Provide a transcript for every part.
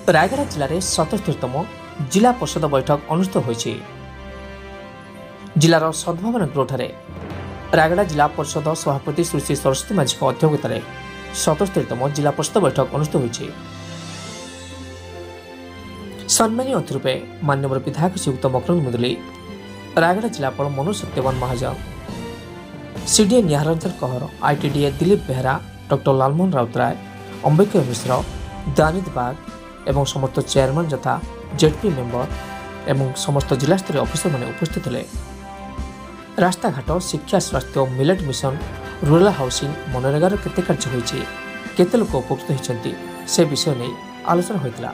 रायगढ़ जिले में 77तम जिला परिषद बैठक अनुष्ठित होईछि। जिलार सद्भावना गृहଠାରେ रायगढ़ जिला परिषद सभापति श्री सरस्वती माझी अध्यक्षतार 77तम जिला परिषद बैठक अनुष्ठित होईछि। सम्मानीय अतिथि रूपे माननीय विधायक श्रीयुक्त मकरंद मुदुली, रायगढ़ जिलापाल मनोज सत्यवान महाजन, सीडीए निहारंजन कहर, आईटीडीए दिलीप बेहरा, डॉक्टर लालमोहन राउतराय, अंबिका मिश्र, दानिद बाग एवं समस्त चेयरमैन तथा जेडपी मेंबर एवं समस्त जिलास्तरीय अफिसर मैंने उपस्थित थे। रास्ताघाट, शिक्षा, स्वास्थ्य, मिलेट मिशन, रूराल हाउसिंग, मनरेगार केते कार्य होईछि, केते लोक उपकृत होइछन्ति से विषय नहीं आलोचना होइतला।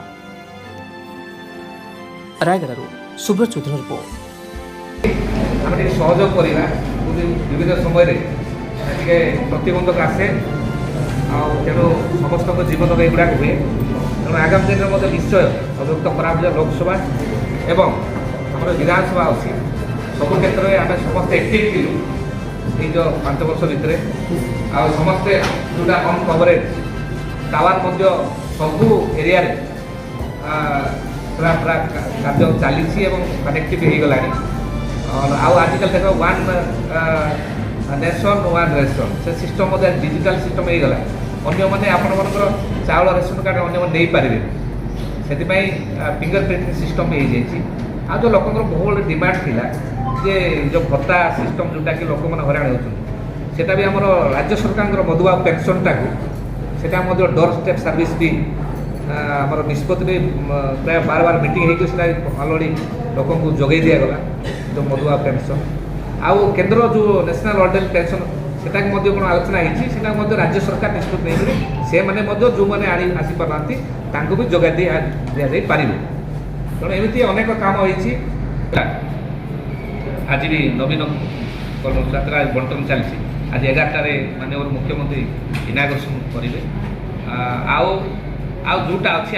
रायगढ़ सुब्रत चौधरी रिपोर्ट। सहयोग करवा विविध समय प्रतिबंधक आसे तेणु समस्त जीवन युवा हुए तेणु आगामी दिन में निश्चय अभियुक्त करा लोकसभा एवं आम विधानसभा अच्छी सब क्षेत्र में आम समस्त एक्टिव थी जो 5 वर्ष भितर समस्ते जोटा कम कवरेज टावर सबू एरिया कार्य चली कनेक्टिव हो गला। आजिकल देख वन नेशन वन रेशन से सिस्टम डिजिटल सिस्टम हो गला। अन्य मैंने आपंकर चाउल रेशन कार्ड अन्य नहीं पारे से फिंगर प्रिंटिंग सिस्टम हो जाए। आ जो लोक बहुत डिमांड थिला जे जो भत्ता सिस्टम जोटा कि लोक मैंने हराण होता भी आम राज्य सरकार मधुबाबू पेनसन टाक डोर स्टेप सर्विस भी आम निष्पत्ति प्राय बार बार मीटिंग होता अलरेडी लोक जोगे दिगला जो मधुबाबू पेनसन आउ केन्द्र जो नेशनल ऑर्डिनल पेंशन सेटा कौन आलोचना होती राज्य सरकार निष्पत्ति नहीं से मैंने जो मैंने आसी पारना भी जोगा दि पारे। तेणु एमती अनेक काम होती आज भी नवीन कर्मचात्रा बंटन चलती। आज 11टार माननीय मुख्यमंत्री इनागोरेशन करेंगे। आउ जोटा अच्छी